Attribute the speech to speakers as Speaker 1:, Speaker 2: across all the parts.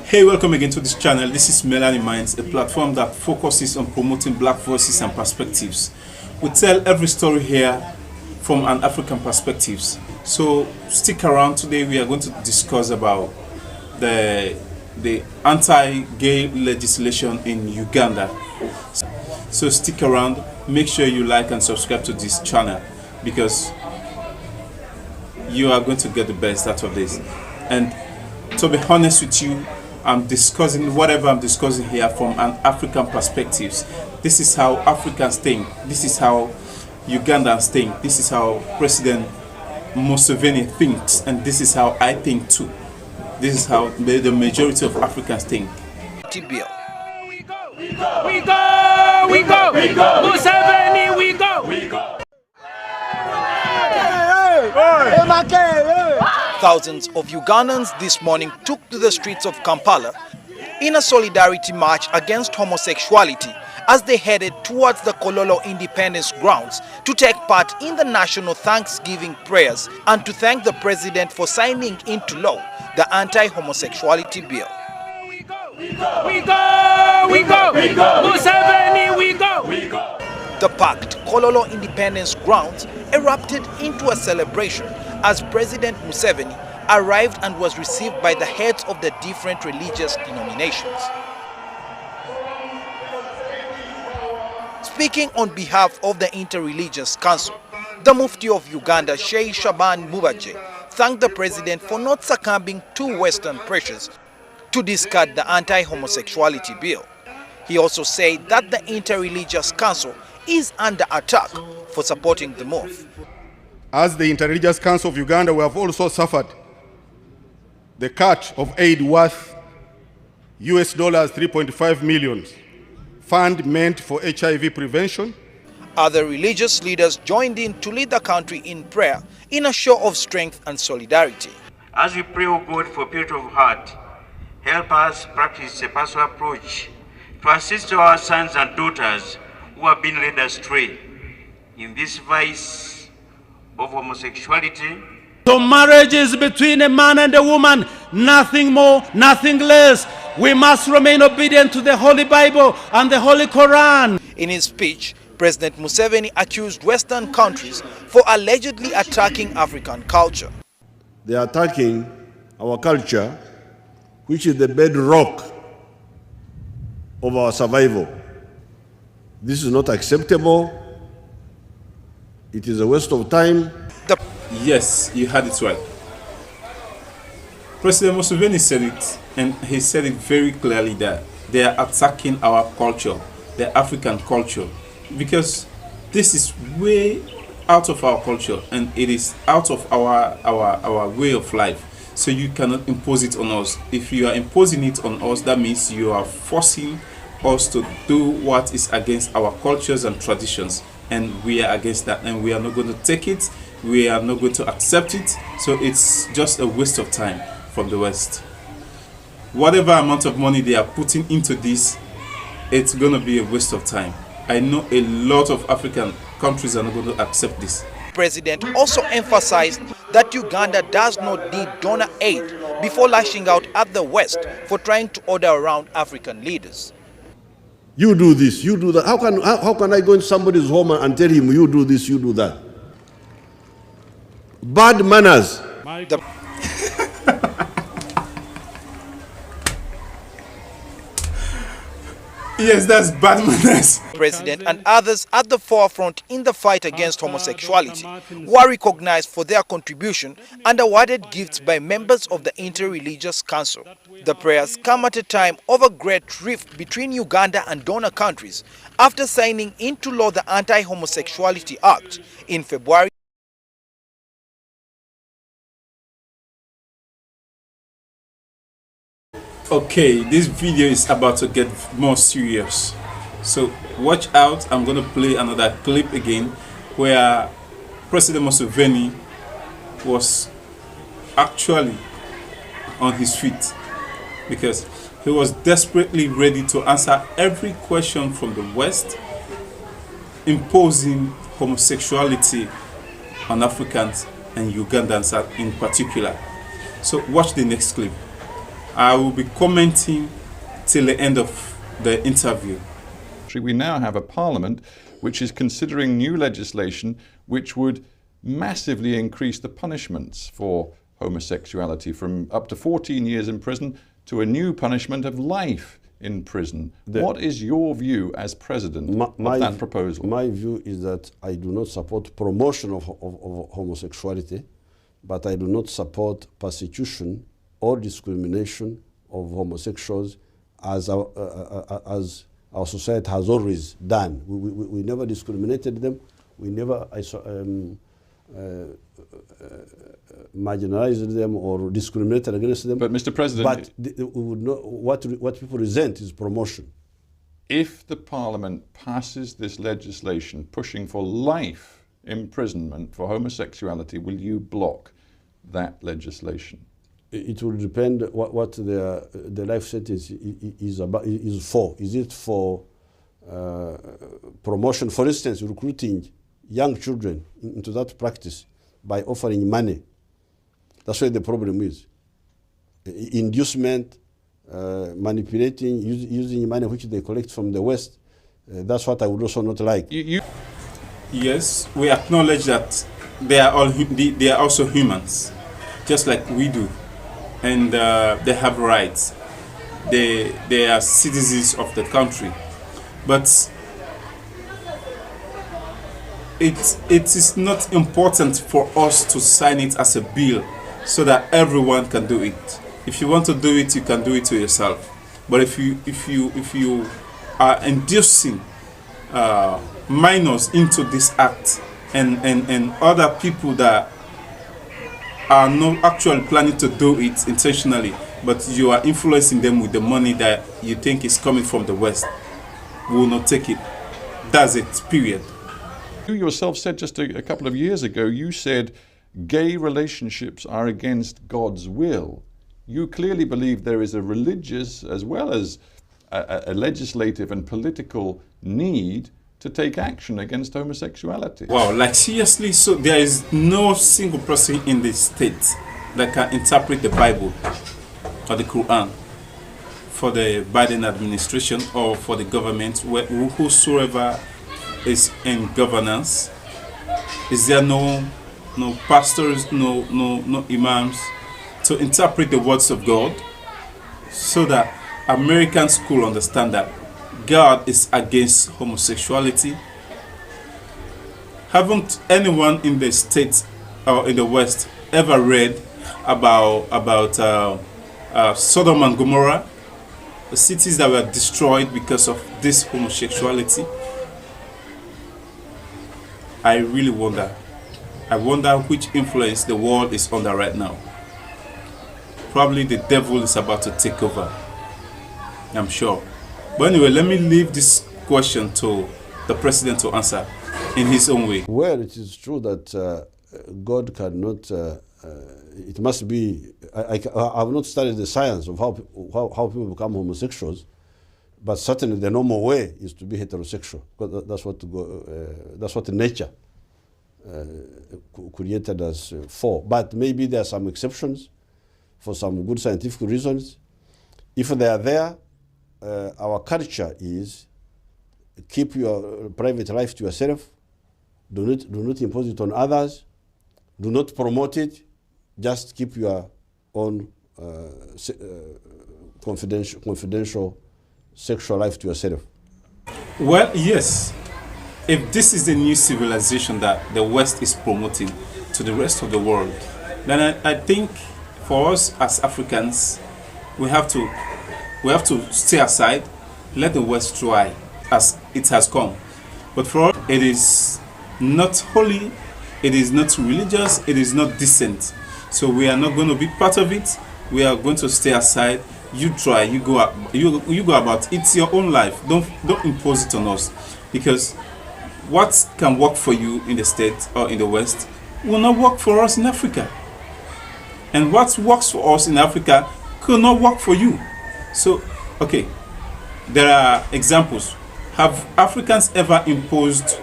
Speaker 1: Hey, welcome again to this channel. This is Melanie Minds, a platform that focuses on promoting black voices and perspectives. We tell every story here from an African perspective. So stick around. Today we are going to discuss about the anti-gay legislation in Uganda. So stick around, make sure you like and subscribe to this channel because you are going to get the best out of this. And to be honest with you, I'm discussing whatever I'm discussing here from an African perspective. This is how Africans think. This is how Ugandans think. This is how President Museveni thinks, and this is how I think too. This is how the majority of Africans think.
Speaker 2: We go, we go, we go, we go, Museveni, we go, we go. Thousands of Ugandans this morning took to the streets of Kampala in a solidarity march against homosexuality as they headed towards the Kololo Independence grounds to take part in the national Thanksgiving prayers and to thank the president for signing into law the anti-homosexuality bill. We go, we go, we go, we go, we go, Museveni, we go, we go. The packed Kololo Independence grounds erupted into a celebration as President Museveni arrived and was received by the heads of the different religious denominations. Speaking on behalf of the Interreligious Council, the Mufti of Uganda, Sheikh Shaban Mubaje, thanked the president for not succumbing to Western pressures to discard the anti-homosexuality bill. He also said that the Interreligious Council is under attack for supporting the move.
Speaker 3: As the Interreligious Council of Uganda, we have also suffered the cut of aid worth US dollars 3.5 million, fund meant for HIV prevention.
Speaker 2: Other religious leaders joined in to lead the country in prayer in a show of strength and solidarity.
Speaker 4: As we pray, O God, for purity of heart, help us practice a personal approach to assist our sons and daughters who have been led astray in this vice of homosexuality.
Speaker 5: So marriage is between a man and a woman, nothing more, nothing less. We must remain obedient to the Holy Bible and the Holy Quran.
Speaker 2: In his speech, President Museveni accused Western countries for allegedly attacking African culture.
Speaker 6: They are attacking our culture, which is the bedrock of our survival. This is not acceptable. It is a waste of time.
Speaker 1: Yes, you had it right. President Museveni said it, and he said it very clearly that they are attacking our culture, the African culture, because this is way out of our culture and it is out of our way of life. So you cannot impose it on us. If you are imposing it on us, that means you are forcing us to do what is against our cultures and traditions, and we are against that, and we are not going to take it. We are not going to accept it. So it's just a waste of time from the West. Whatever amount of money they are putting into this, it's going to be a waste of time. I know a lot of African countries are not going to accept this.
Speaker 2: The president also emphasized that Uganda does not need donor aid before lashing out at the West for trying to order around African leaders.
Speaker 6: You do this, you do that. How can I go into somebody's home and tell him, you do this, you do that? Bad manners.
Speaker 1: Yes, that's bad manners.
Speaker 2: President and others at the forefront in the fight against homosexuality were recognized for their contribution and awarded gifts by members of the Interreligious Council. The prayers come at a time of a great rift between Uganda and donor countries after signing into law the Anti-Homosexuality Act in February.
Speaker 1: Okay, this video is about to get more serious, so watch out. I'm going to play another clip again where President Museveni was actually on his feet because he was desperately ready to answer every question from the West imposing homosexuality on Africans and Ugandans in particular. So watch the next clip. I will be commenting till the end of the interview.
Speaker 7: We now have a parliament which is considering new legislation which would massively increase the punishments for homosexuality, from up to 14 years in prison to a new punishment of life in prison. What is your view as president of that proposal?
Speaker 6: My view is that I do not support promotion of homosexuality, but I do not support persecution or discrimination of homosexuals as our society has always done. We never discriminated them. We never marginalized them or discriminated against them.
Speaker 7: But Mr. President,
Speaker 6: what people resent is promotion.
Speaker 7: If the Parliament passes this legislation pushing for life imprisonment for homosexuality, will you block that legislation?
Speaker 6: It will depend what the life sentence is for. Is it for promotion, for instance, recruiting young children into that practice by offering money? That's where the problem is. Inducement, manipulating, using money which they collect from the West. That's what I would also not like.
Speaker 1: Yes, we acknowledge that they are also humans, just like we do, and they have rights. They are citizens of the country, but it is not important for us to sign it as a bill so that everyone can do it. If you want to do it, you can do it to yourself. But if you are inducing minors into this act and other people that are not actually planning to do it intentionally, but you are influencing them with the money that you think is coming from the West, we will not take it. That's it, period.
Speaker 7: You yourself said just a couple of years ago, you said gay relationships are against God's will. You clearly believe there is a religious as well as a legislative and political need to take action against homosexuality.
Speaker 1: Wow, like seriously, so there is no single person in the state that can interpret the Bible or the Quran for the Biden administration or for the government, whosoever is in governance. Is there no pastors, no imams to interpret the words of God so that Americans could understand that God is against homosexuality? Haven't anyone in the States or in the West ever read about Sodom and Gomorrah, the cities that were destroyed because of this homosexuality? I really wonder. I wonder which influence the world is under right now. Probably the devil is about to take over, I'm sure. But anyway, let me leave this question to the president to answer in his own way.
Speaker 6: Well, it is true that God cannot, it must be, I have not studied the science of how people become homosexuals, but certainly the normal way is to be heterosexual. That's what nature created us for. But maybe there are some exceptions for some good scientific reasons. If they are there, our culture is keep your private life to yourself. Do not impose it on others. Do not promote it. Just keep your own confidential sexual life to yourself.
Speaker 1: Well, yes. If this is the new civilization that the West is promoting to the rest of the world, then I think for us as Africans, we have to stay aside, let the West try as it has come. But for us, it is not holy, it is not religious, it is not decent. So we are not going to be part of it. We are going to stay aside. You try, you go about. It's your own life. Don't impose it on us, because what can work for you in the States or in the West will not work for us in Africa. And what works for us in Africa could not work for you. So, okay, there are examples. Have Africans ever imposed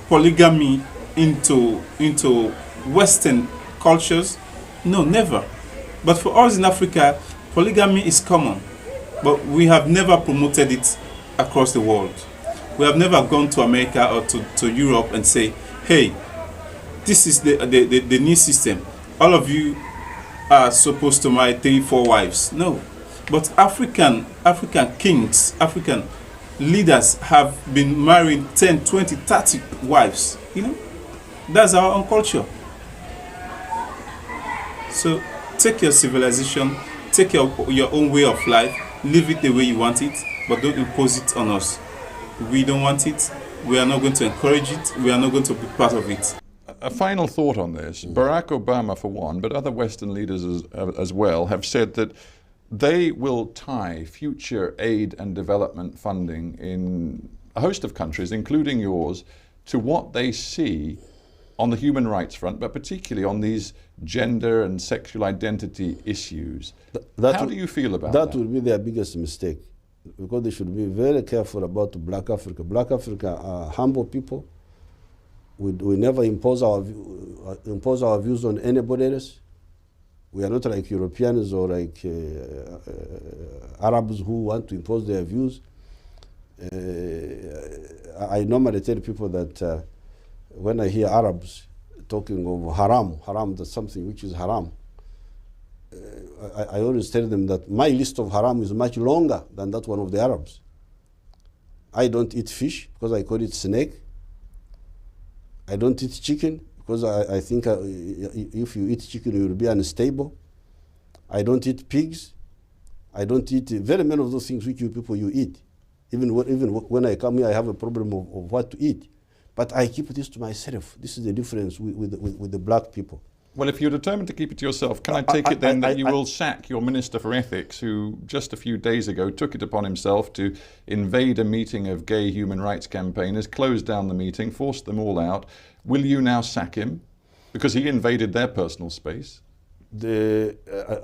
Speaker 1: polygamy into Western cultures? No, never. But for us in Africa, polygamy is common, but we have never promoted it across the world. We have never gone to America or to Europe and say, hey, this is the new system. All of you are supposed to marry 3-4 wives. No. But African kings, African leaders have been marrying 10, 20, 30 wives. You know, that's our own culture. So take your civilization, take your own way of life, live it the way you want it, but don't impose it on us. We don't want it. We are not going to encourage it. We are not going to be part of it.
Speaker 7: A final thought on this. Barack Obama, for one, but other Western leaders as well, have said that they will tie future aid and development funding in a host of countries, including yours, to what they see on the human rights front, but particularly on these gender and sexual identity issues. How do you feel about that?
Speaker 8: That would be their biggest mistake, because they should be very careful about Black Africa. Black Africa are humble people. We never impose our views on anybody else. We are not like Europeans or like Arabs who want to impose their views. I normally tell people that when I hear Arabs talking of haram, that's something which is haram. I always tell them that my list of haram is much longer than that one of the Arabs. I don't eat fish because I call it snake. I don't eat chicken because I think if you eat chicken, you will be unstable. I don't eat pigs. I don't eat very many of those things which you people eat. Even when I come here, I have a problem of what to eat. But I keep this to myself. This is the difference with the black people.
Speaker 7: Well, if you're determined to keep it to yourself, can I take it then that you will sack your Minister for Ethics, who just a few days ago took it upon himself to invade a meeting of gay human rights campaigners, closed down the meeting, forced them all out? Will you now sack him? Because he invaded their personal space.
Speaker 8: I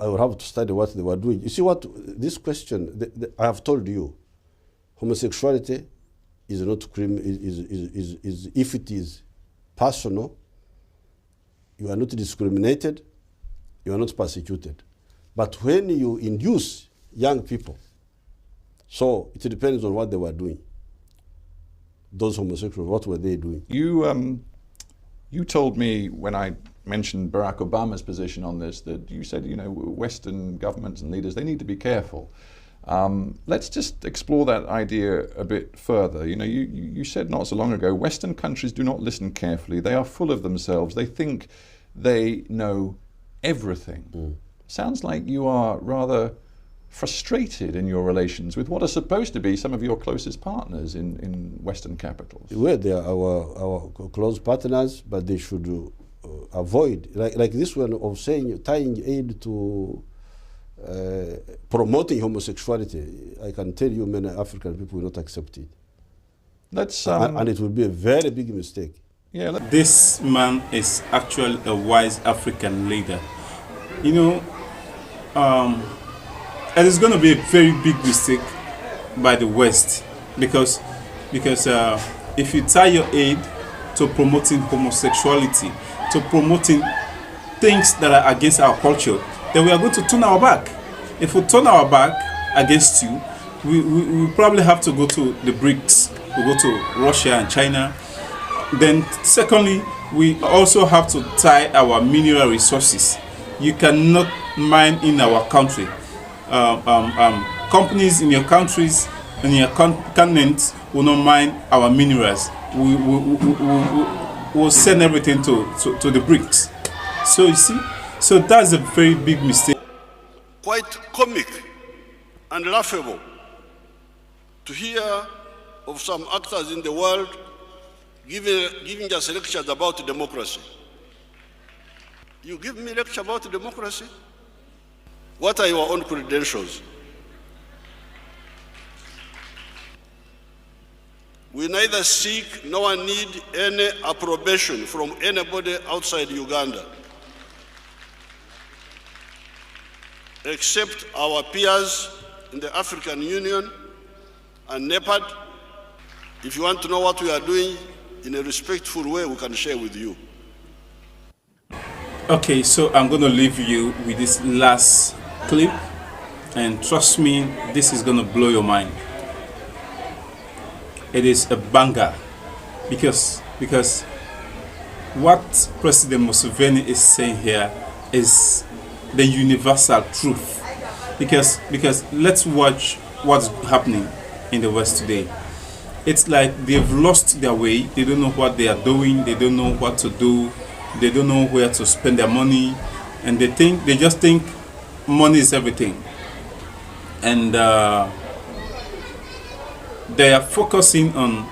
Speaker 8: would have to study what they were doing. You see what, this question, I have told you, homosexuality is not if it is personal, you are not discriminated, you are not persecuted. But when you induce young people, so it depends on what they were doing. Those homosexuals, what were they doing?
Speaker 7: You told me when I mentioned Barack Obama's position on this that you said, you know, Western governments and leaders, they need to be careful. Let's just explore that idea a bit further. You know, you said not so long ago, Western countries do not listen carefully. They are full of themselves. They think they know everything. Sounds like you are rather frustrated in your relations with what are supposed to be some of your closest partners in Western capitals.
Speaker 8: Well, they are our close partners, but they should avoid, like this one of saying, tying aid to promoting homosexuality. I can tell you many African people will not accept it. And it will be a very big mistake.
Speaker 1: Yeah, this man is actually a wise African leader. You know, it is going to be a very big mistake by the West because if you tie your aid to promoting homosexuality, to promoting things that are against our culture, then we are going to turn our back. If we turn our back against you, we probably have to go to the BRICS. We go to Russia and China. Then secondly, we also have to tie our mineral resources. You cannot mine in our country. Companies in your countries, in your continent, will not mine our minerals. We will send everything to the BRICS. So you see, so that's a very big mistake.
Speaker 6: Quite comic and laughable to hear of some actors in the world giving us lectures about democracy. You give me a lecture about democracy? What are your own credentials? We neither seek nor need any approbation from anybody outside Uganda, except our peers in the African Union and NEPAD. If you want to know what we are doing in a respectful way, we can share with you.
Speaker 1: Okay, so I'm going to leave you with this last clip, and trust me, this is going to blow your mind. It is a banger because what President Museveni is saying here is the universal truth. Because let's watch what's happening in the West today. It's like they've lost their way. They don't know what they are doing. They don't know what to do. They don't know where to spend their money, and they just think money is everything. And they are focusing on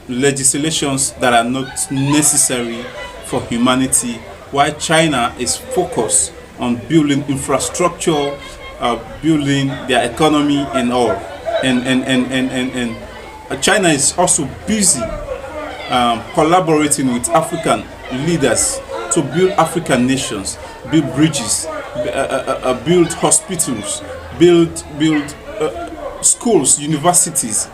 Speaker 1: legislations that are not necessary for humanity, while China is focused on building infrastructure, building their economy and all. And China is also busy collaborating with African leaders to build African nations, build bridges, build hospitals, build schools, universities,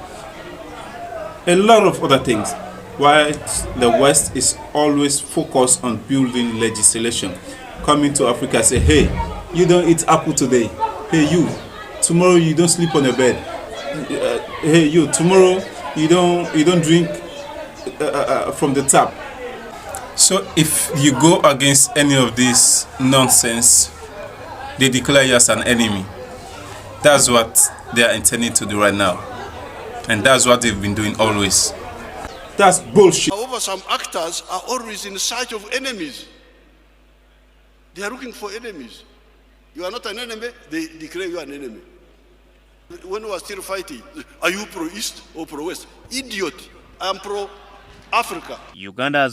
Speaker 1: a lot of other things, while the West is always focused on building legislation. Coming to Africa, say, hey, you don't eat apple today. Hey, you, tomorrow you don't sleep on your bed. Hey, you, tomorrow you don't drink from the tap. So if you go against any of this nonsense, they declare you as an enemy. That's what they are intending to do right now. And that's what they've been doing always. That's bullshit.
Speaker 6: However, some actors are always in search of enemies. They are looking for enemies. You are not an enemy, they declare you an enemy. When we are still fighting, are you pro-East or pro-West? Idiot. I am pro-Africa.
Speaker 9: Uganda has